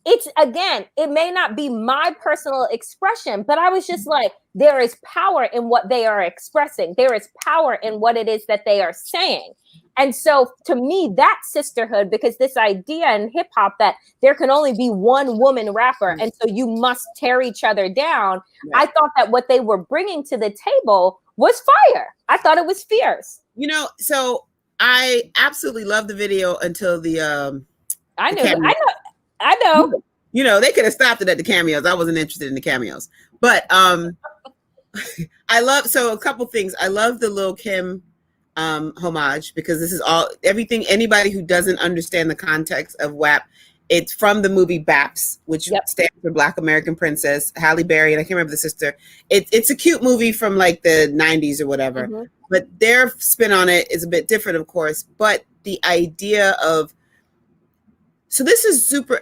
it may not be my personal expression, but I was just like, there is power in what they are expressing. There is power in what it is that they are saying. And so to me, that sisterhood, because this idea in hip hop that there can only be one woman rapper, and so you must tear each other down. Yeah. I thought that what they were bringing to the table was fire. I thought it was fierce. You know, so I absolutely loved the video until I know. You know, they could have stopped it at the cameos. I wasn't interested in the cameos. But so a couple things. I love the Lil' Kim homage, because this is everything, anybody who doesn't understand the context of WAP It's from the movie BAPS, which Yep. stands for Black American Princess, Halle Berry, and I can't remember the sister. It's a cute movie from like the 90s or whatever. Mm-hmm. But their spin on it is a bit different, of course. But the idea of, so this is super,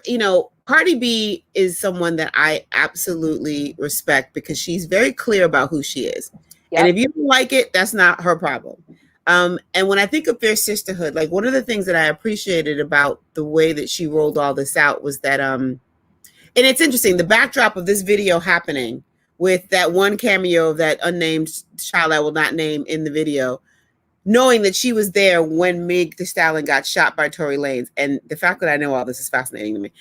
Cardi B is someone that I absolutely respect because she's very clear about who she is. Yep. And if you don't like it, that's not her problem. And when I think of their sisterhood, like one of the things that I appreciated about the way that she rolled all this out was that, and it's interesting, the backdrop of this video happening with that one cameo of that unnamed child I will not name in the video, knowing that she was there when Meg Thee Stallion got shot by Tory Lanez. And the fact that I know all this is fascinating to me.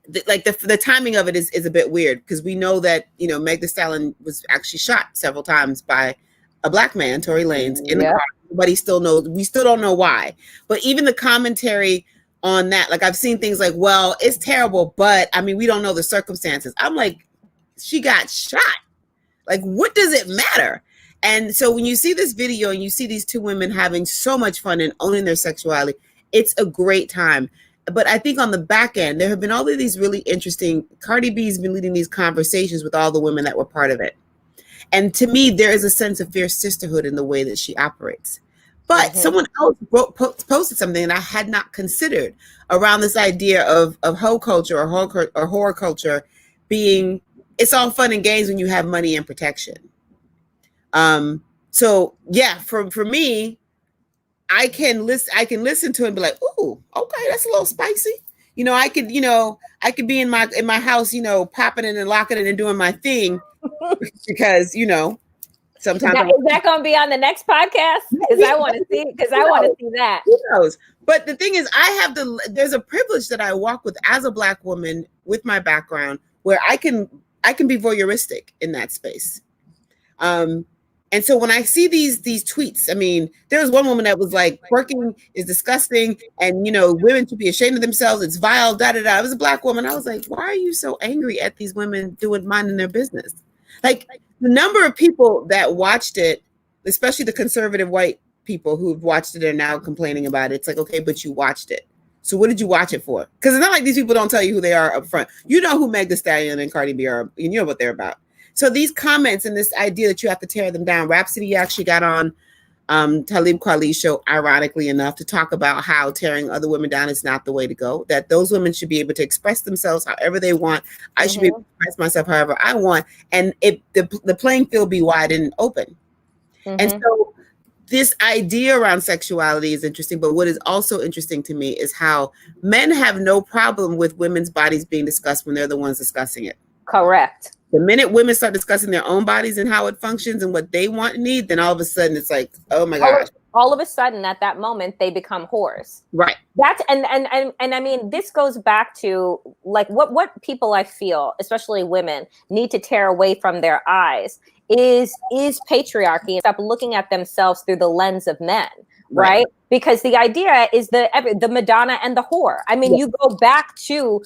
The timing of it is a bit weird because we know that, Meg Thee Stallion was actually shot several times by a Black man, Tory Lanez, in the car. Nobody still knows. We still don't know why. But even the commentary on that, like I've seen things like, well, it's terrible, but I mean, we don't know the circumstances. I'm like, she got shot. Like, what does it matter? And so when you see this video and you see these two women having so much fun and owning their sexuality, it's a great time. But I think on the back end, there have been all of these really interesting, Cardi B's been leading these conversations with all the women that were part of it. And to me, there is a sense of fierce sisterhood in the way that she operates. But someone else posted something that I had not considered around this idea of hoe culture or horror culture being, it's all fun and games when you have money and protection. So yeah, for me, I can listen to it and be like, ooh, okay, that's a little spicy. I could be in my house, popping it and locking it and doing my thing because, sometimes is that going to be on the next podcast? Because I want to see that. Who knows? But the thing is, there's a privilege that I walk with as a Black woman with my background where I can be voyeuristic in that space. And so when I see these tweets, I mean, there was one woman that was like, twerking is disgusting, and women should be ashamed of themselves. It's vile. Da da da. It was a Black woman. I was like, why are you so angry at these women minding their business? Like the number of people that watched it, especially the conservative white people who've watched it are now complaining about it. It's like, okay, but you watched it. So what did you watch it for? Because it's not like these people don't tell you who they are up front. You know who Meg Thee Stallion and Cardi B are. You know what they're about. So these comments and this idea that you have to tear them down. Rhapsody actually got on Talib Kweli's show, ironically enough, to talk about how tearing other women down is not the way to go, that those women should be able to express themselves however they want. I should be able to express myself however I want. And the playing field be wide and open. And so this idea around sexuality is interesting. But what is also interesting to me is how men have no problem with women's bodies being discussed when they're the ones discussing it. Correct. The minute women start discussing their own bodies and how it functions and what they want and need, then all of a sudden it's like, oh my gosh. All of a sudden at that moment, they become whores. Right. That's and I mean, this goes back to like what people I feel, especially women, need to tear away from their eyes is patriarchy and stop looking at themselves through the lens of men. Right. Because the idea is the Madonna and the whore. I mean, you go back to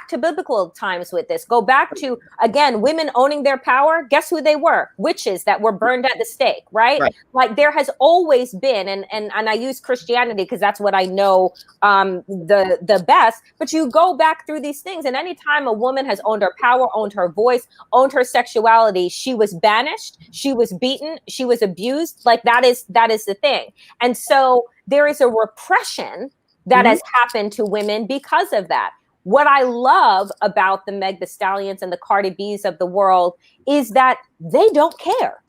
biblical times with this. Go back to, again, women owning their power. Guess who they were? Witches that were burned at the stake, right? Like there has always been, and I use Christianity because that's what I know the best. But you go back through these things, and anytime a woman has owned her power, owned her voice, owned her sexuality, she was banished, she was beaten, she was abused. Like that is the thing. And so there is a repression that has happened to women because of that. What I love about the Meg Thee Stallions and the Cardi B's of the world is that they don't care,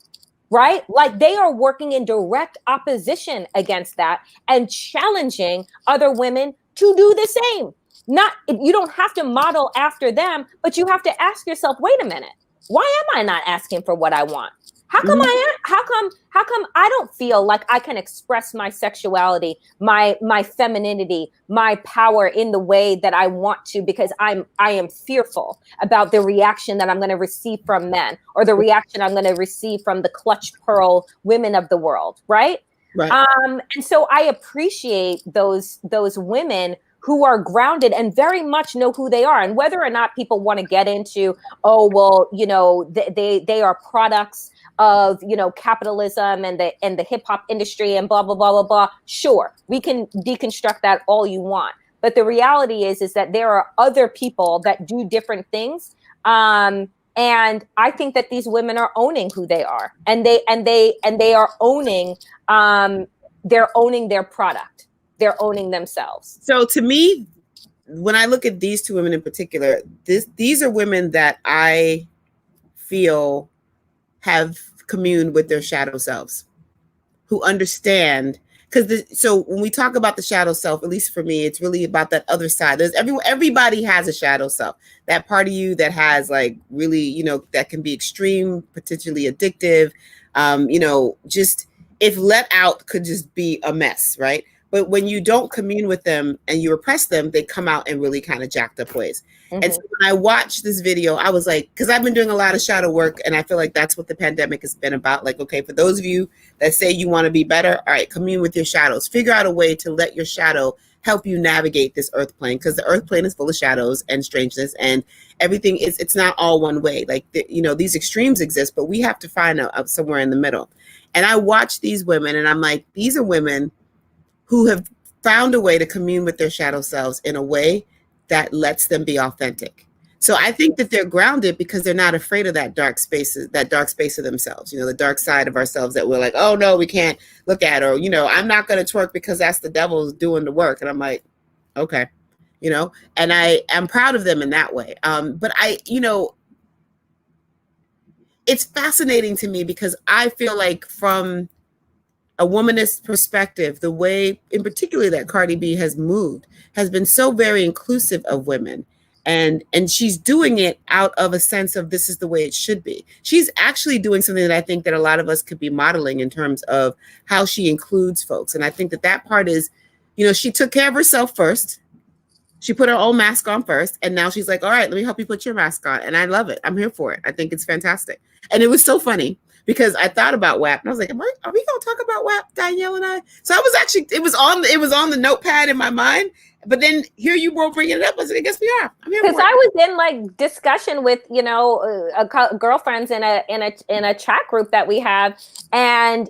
right? Like they are working in direct opposition against that and challenging other women to do the same. You don't have to model after them, but you have to ask yourself, wait a minute, why am I not asking for what I want? How come how come I don't feel like I can express my sexuality, my femininity, my power in the way that I want to, because I am fearful about the reaction that I'm going to receive from men or the reaction I'm going to receive from the clutch pearl women of the world, right? And so I appreciate those women who are grounded and very much know who they are, and whether or not people want to get into, oh well, they are products of capitalism and the hip hop industry and blah blah blah blah blah. Sure, we can deconstruct that all you want, But the reality is that there are other people that do different things. And I think that these women are owning who they are, and they are owning, they're owning their product. They're owning themselves. So to me, when I look at these two women in particular, these are women that I feel have communed with their shadow selves, who understand. So when we talk about the shadow self, at least for me, it's really about that other side. There's everybody has a shadow self. That part of you that has like really, that can be extreme, potentially addictive. Just if let out could just be a mess, right? But when you don't commune with them and you repress them, they come out in really kind of jacked up ways. Mm-hmm. And so when I watched this video, I was like, because I've been doing a lot of shadow work, and I feel like that's what the pandemic has been about. Like, okay, for those of you that say you want to be better, all right, commune with your shadows. Figure out a way to let your shadow help you navigate this earth plane, because the earth plane is full of shadows and strangeness, and everything it's not all one way. Like, these extremes exist, but we have to find out somewhere in the middle. And I watch these women, and I'm like, these are women who have found a way to commune with their shadow selves in a way that lets them be authentic. So I think that they're grounded because they're not afraid of that dark space of themselves, the dark side of ourselves that we're like, oh no, we can't look at, or, I'm not going to twerk because that's the devil doing the work. And I'm like, okay, and I am proud of them in that way. But it's fascinating to me because I feel like from a womanist perspective, the way in particular that Cardi B has moved has been so very inclusive of women. And she's doing it out of a sense of this is the way it should be. She's actually doing something that I think that a lot of us could be modeling in terms of how she includes folks. And I think that part is, she took care of herself first. She put her own mask on first. And now she's like, all right, let me help you put your mask on. And I love it. I'm here for it. I think it's fantastic. And it was so funny because I thought about WAP and I was like, are we going to talk about WAP, Danielle and I? So I was actually, it was on the notepad in my mind. But then here you were bringing it up. I said, I guess we are. I'm here. Because I was in like discussion with, girlfriends in a chat group that we have. And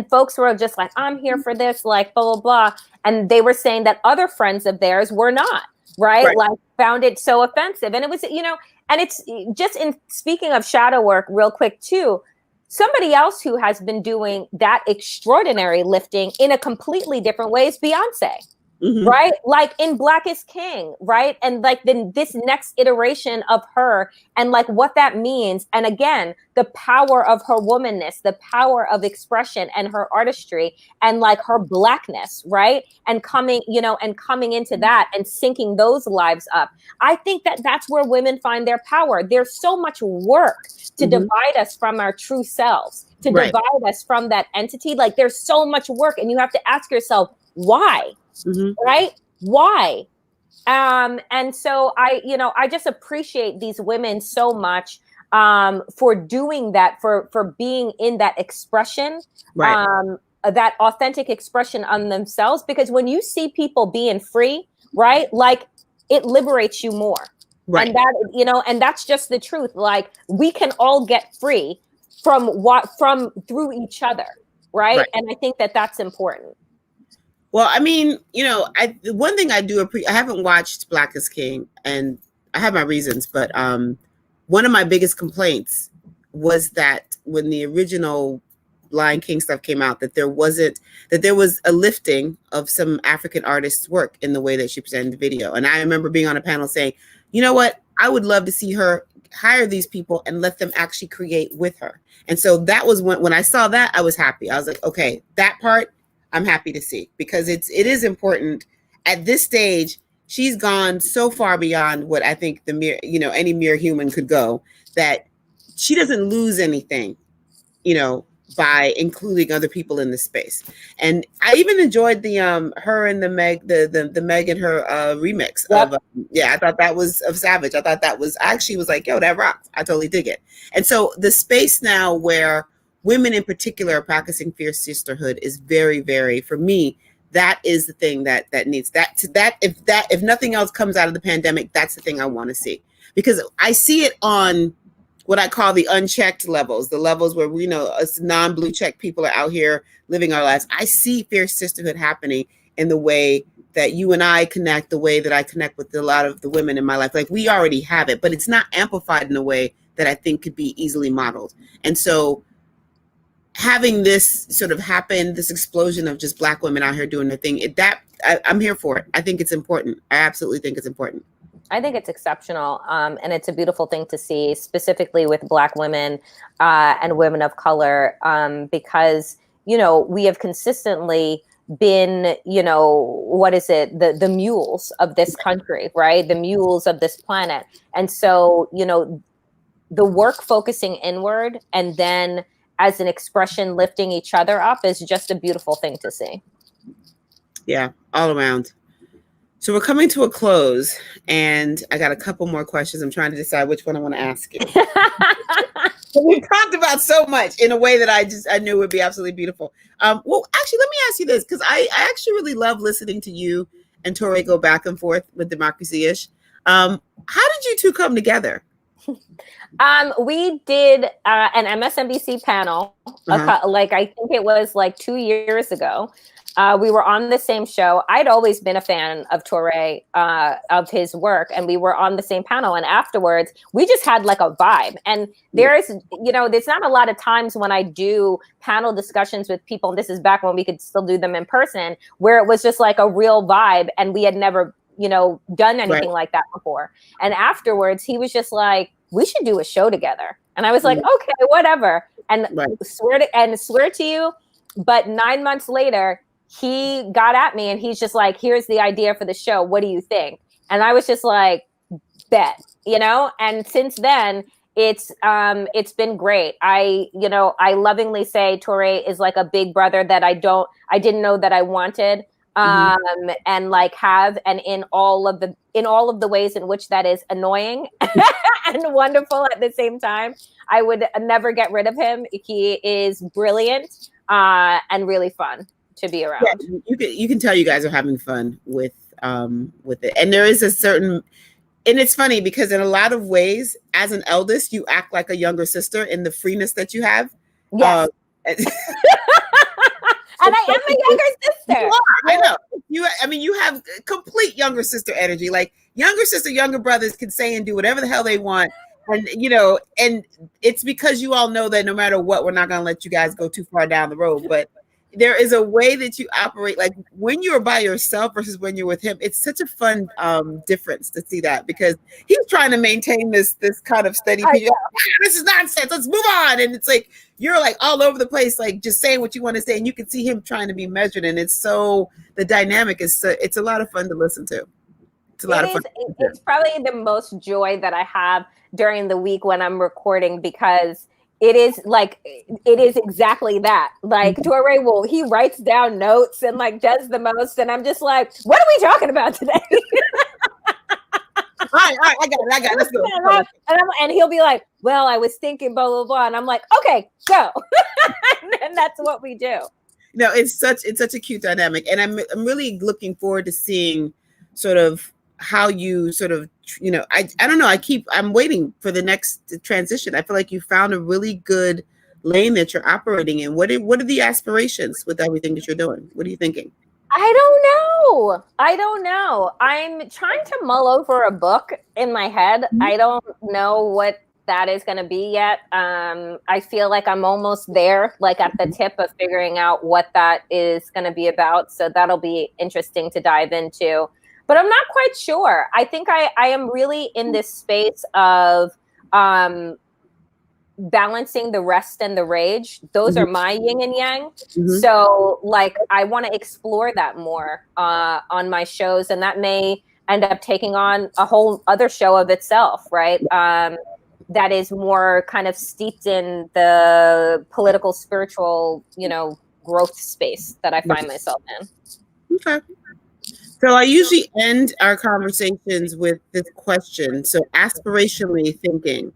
folks were just like, I'm here for this, like, blah, blah, blah. And they were saying that other friends of theirs were not, right? Like found it so offensive. And it was, and it's just in speaking of shadow work real quick too, somebody else who has been doing that extraordinary lifting in a completely different way is Beyonce. Mm-hmm. Right? Like in Black is King, right? And like then this next iteration of her and like what that means. And again, the power of her womanness, the power of expression and her artistry and like her Blackness, right? And coming into that and syncing those lives up. I think that that's where women find their power. There's so much work to mm-hmm. divide us from our true selves, to divide us from that entity. Like there's so much work and you have to ask yourself, why? Mm-hmm. Right? Why? And so I just appreciate these women so much for doing that, for being in that expression, that authentic expression on themselves. Because when you see people being free, right, like it liberates you more. Right. And that, and that's just the truth. Like we can all get free from through each other. Right. And I think that that's important. Well, I mean, one thing I do appreciate, I haven't watched Black is King and I have my reasons, but one of my biggest complaints was that when the original Lion King stuff came out, that there was a lifting of some African artists' work in the way that she presented the video. And I remember being on a panel saying, you know what, I would love to see her hire these people and let them actually create with her. And so that was when I saw that, I was happy. I was like, okay, that part, I'm happy to see, because it is important at this stage. She's gone so far beyond what I think any mere human could go, that she doesn't lose anything, by including other people in the space. And I even enjoyed the her and the Meg, the Meg and her remix of I thought that was of Savage. I thought that was, I actually was like, yo, that rocks. I totally dig it. And so the space now where women in particular are practicing fierce sisterhood is very, very, for me, that is the thing that needs if nothing else comes out of the pandemic, that's the thing I want to see, because I see it on what I call the unchecked levels, the levels where us non-blue check people are out here living our lives. I see fierce sisterhood happening in the way that you and I connect the way that I connect with a lot of the women in my life. Like, we already have it, but it's not amplified in a way that I think could be easily modeled. And so having this sort of happen, this explosion of just Black women out here doing their thing, I'm here for it. I think it's important. I absolutely think it's important. I think it's exceptional, and it's a beautiful thing to see, specifically with Black women and women of color, because, you know, we have consistently been, you know, what is it, the mules of this country, right? The mules of this planet. And so, you know, the work focusing inward and then as an expression lifting each other up is just a beautiful thing to see. Yeah, all around. So we're coming to a close, and I got a couple more questions. I'm trying to decide which one I want to ask you. We talked about so much in a way that I knew would be absolutely beautiful. Well, actually, let me ask you this, because I actually really love listening to you and Touré go back and forth with Democracy-ish. How did you two come together? We did an MSNBC panel, like I think it was like 2 years ago. We were on the same show. I'd always been a fan of Touré, of his work, and we were on the same panel. And afterwards, we just had like a vibe. And there's not a lot of times when I do panel discussions with people, and this is back when we could still do them in person, where it was just like a real vibe, and we had never, done anything like that before. And afterwards, he was just like, we should do a show together. And I was like, okay, whatever. And swear to you, but 9 months later, he got at me and he's just like, here's the idea for the show. What do you think? And I was just like, bet, and since then it's been great. I lovingly say Touré is like a big brother that I didn't know that I wanted. And like and in all of the ways in which that is annoying and wonderful at the same time, I would never get rid of him. He is brilliant and really fun to be around. Yeah, you can tell you guys are having fun with it, and there is a certain, and it's funny because in a lot of ways, as an eldest, you act like a younger sister in the freeness that you have. Yes. And I am a younger sister. I know. You have complete younger sister energy. Like younger sister, younger brothers can say and do whatever the hell they want. And, and it's because you all know that no matter what, we're not going to let you guys go too far down the road. But there is a way that you operate, like when you're by yourself versus when you're with him. It's such a fun difference to see that, because he's trying to maintain this kind of steady. This is nonsense. Let's move on. And it's like you're like all over the place, like just saying what you want to say, and you can see him trying to be measured. And it's so the dynamic is it's a lot of fun to listen to. It's a lot of fun. It's probably the most joy that I have during the week when I'm recording, because it is exactly that. Like Touré he writes down notes and like does the most, and I'm just like, what are we talking about today? All right, I got it. Let's go. And he'll be like, well, I was thinking blah blah blah, and I'm like, okay, go. And that's what we do. No, it's such a cute dynamic, and I'm really looking forward to seeing sort of how you sort of, I don't know. I'm waiting for the next transition. I feel like you found a really good lane that you're operating in. What are the aspirations with everything that you're doing? What are you thinking? I don't know. I'm trying to mull over a book in my head. I don't know what that is going to be yet. I feel like I'm almost there, like at the tip of figuring out what that is going to be about. So that'll be interesting to dive into. But I'm not quite sure. I think I am really in this space of balancing the rest and the rage. Those are my yin and yang. So like, I want to explore that more on my shows. And that may end up taking on a whole other show of itself, right? That is more kind of steeped in the political, spiritual, growth space that I find myself in. Okay. So I usually end our conversations with this question. So aspirationally thinking,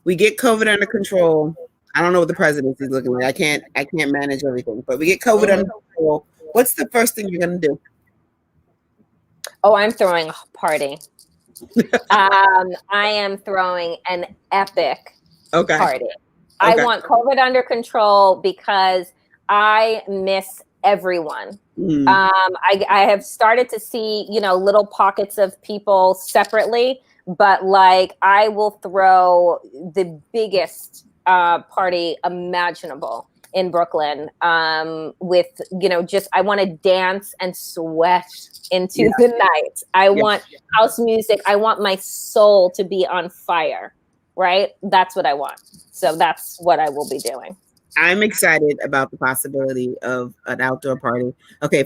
we get COVID under control. I don't know what the presidency is looking like. I can't manage everything, but we get COVID under control. What's the first thing you're going to do? Oh, I'm throwing a party. I am throwing an epic party. I want COVID under control because I miss everyone. I have started to see, little pockets of people separately, but like I will throw the biggest party imaginable in Brooklyn with, just I want to dance and sweat into the night. I want house music. I want my soul to be on fire, right? That's what I want. So that's what I will be doing. I'm excited about the possibility of an outdoor party. Okay,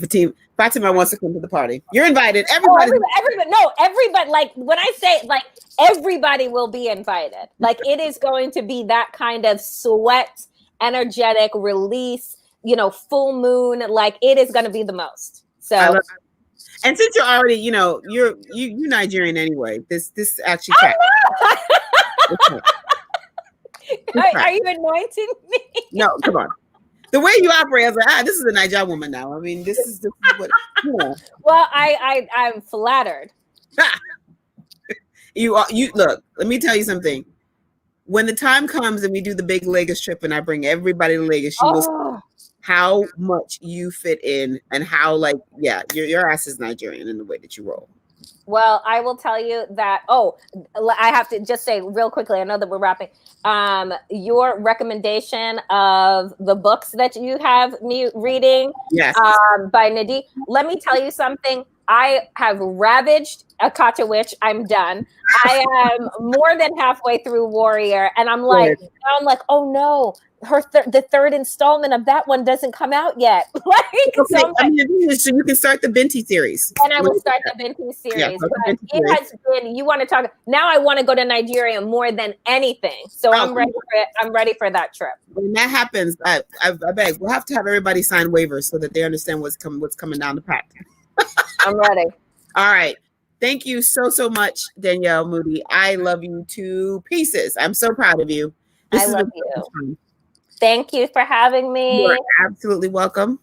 Fatima wants to come to the party. You're invited. Everybody. Everybody. Like when I say like everybody will be invited. Like it is going to be that kind of sweat, energetic release. Full moon. Like it is going to be the most. So. And since you're already, you're Nigerian anyway. This actually tracks. Are you anointing me? No, come on. The way you operate, I was like, this is a Nigerian woman now. I mean, this is what. Well, I'm flattered. You look. Let me tell you something. When the time comes and we do the big Lagos trip, and I bring everybody to Lagos, you will see how much you fit in, and how your ass is Nigerian in the way that you roll. Well, I will tell you that. I have to just say real quickly. I know that we're wrapping. Your recommendation of the books that you have me reading, by Nidhi. Let me tell you something. I have ravaged Akata Witch. I'm done. I am more than halfway through Warrior, and I'm like, oh no. The third installment of that one doesn't come out yet. So you can start the Binti series. And I will start the Binti series. It has been. You want to talk now? I want to go to Nigeria more than anything. So I'm ready for it. I'm ready for that trip. When that happens, I beg we'll have to have everybody sign waivers so that they understand what's coming down the pipe. I'm ready. All right. Thank you so much, Danielle Moodie. I love you to pieces. I'm so proud of you. I love you. Thank you for having me. You're absolutely welcome.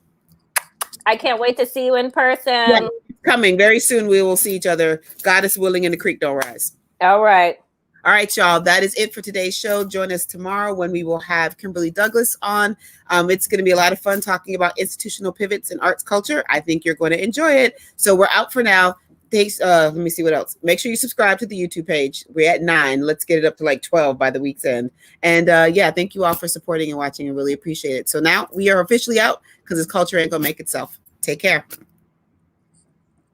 I can't wait to see you in person. Yeah, coming very soon. We will see each other. God is willing and the creek don't rise. All right. All right, y'all. That is it for today's show. Join us tomorrow when we will have Kimberly Douglas on. It's going to be a lot of fun talking about institutional pivots in arts culture. I think you're going to enjoy it. So we're out for now. Thanks. Let me see what else. Make sure you subscribe to the YouTube page. We're at 9. Let's get it up to like 12 by the week's end. And thank you all for supporting and watching. I really appreciate it. So now we are officially out because this culture ain't going to make itself. Take care.